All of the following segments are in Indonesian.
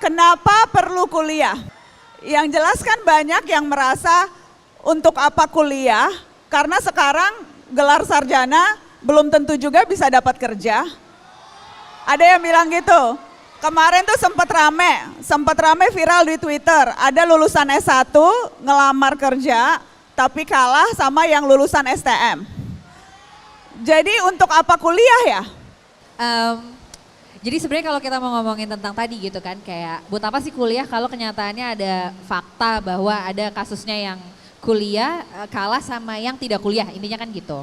Kenapa perlu kuliah? Yang jelas kan banyak yang merasa untuk apa kuliah, karena sekarang gelar sarjana belum tentu juga bisa dapat kerja. Ada yang bilang gitu. Kemarin tuh sempat rame viral di Twitter. Ada lulusan S1 ngelamar kerja, tapi kalah sama yang lulusan STM. Jadi untuk apa kuliah ya? Jadi sebenarnya kalau kita mau ngomongin tentang tadi gitu kan, kayak buat apa sih kuliah kalau kenyataannya ada fakta bahwa ada kasusnya yang kuliah kalah sama yang tidak kuliah, intinya kan gitu.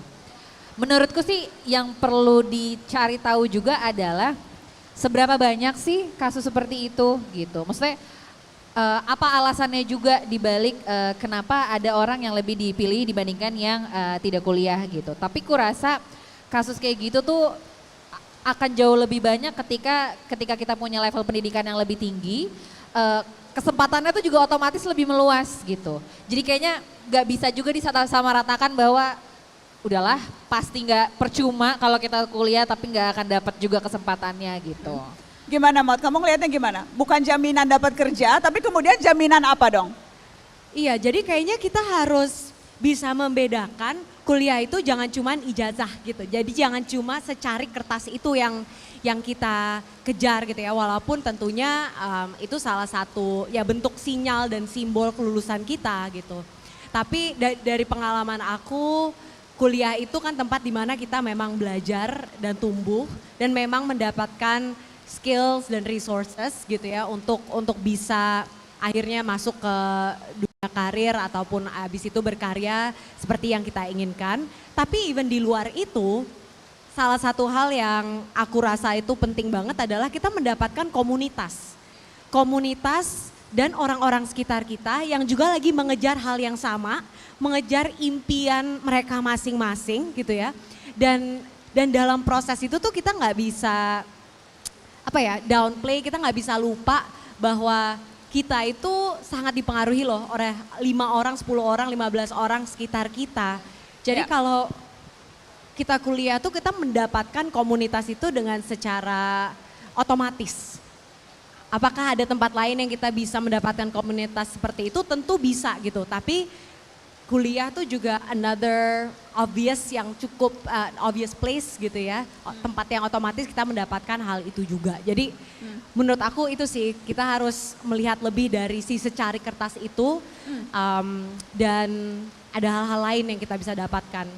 Menurutku sih yang perlu dicari tahu juga adalah seberapa banyak sih kasus seperti itu gitu. Maksudnya apa alasannya juga dibalik kenapa ada orang yang lebih dipilih dibandingkan yang tidak kuliah gitu. Tapi kurasa kasus kayak gitu tuh akan jauh lebih banyak ketika kita punya level pendidikan yang lebih tinggi, kesempatannya tuh juga otomatis lebih meluas gitu. Jadi kayaknya nggak bisa juga disamaratakan bahwa udahlah pasti nggak percuma kalau kita kuliah tapi nggak akan dapat juga kesempatannya gitu. Gimana Maud, kamu ngeliatnya gimana? Bukan jaminan dapat kerja, tapi kemudian jaminan apa dong? Iya, jadi kayaknya kita harus bisa membedakan kuliah itu jangan cuman ijazah gitu. Jadi jangan cuma secari kertas itu yang kita kejar gitu ya. Walaupun tentunya itu salah satu ya bentuk sinyal dan simbol kelulusan kita gitu. Tapi dari pengalaman aku, kuliah itu kan tempat di mana kita memang belajar dan tumbuh dan memang mendapatkan skills dan resources gitu ya untuk bisa akhirnya masuk ke dunia karir ataupun abis itu berkarya seperti yang kita inginkan. Tapi even di luar itu, salah satu hal yang aku rasa itu penting banget adalah kita mendapatkan komunitas. Komunitas dan orang-orang sekitar kita yang juga lagi mengejar hal yang sama, mengejar impian mereka masing-masing gitu ya. Dan dalam proses itu tuh kita nggak bisa downplay, kita nggak bisa lupa bahwa kita itu sangat dipengaruhi loh oleh 5 orang, 10 orang, 15 orang sekitar kita. Jadi kalau kita kuliah tuh kita mendapatkan komunitas itu dengan secara otomatis. Apakah ada tempat lain yang kita bisa mendapatkan komunitas seperti itu? Tentu bisa gitu, tapi kuliah tuh juga another obvious yang cukup obvious place gitu ya, tempat yang otomatis kita mendapatkan hal itu juga. Jadi menurut aku itu sih kita harus melihat lebih dari si secari kertas itu dan ada hal-hal lain yang kita bisa dapatkan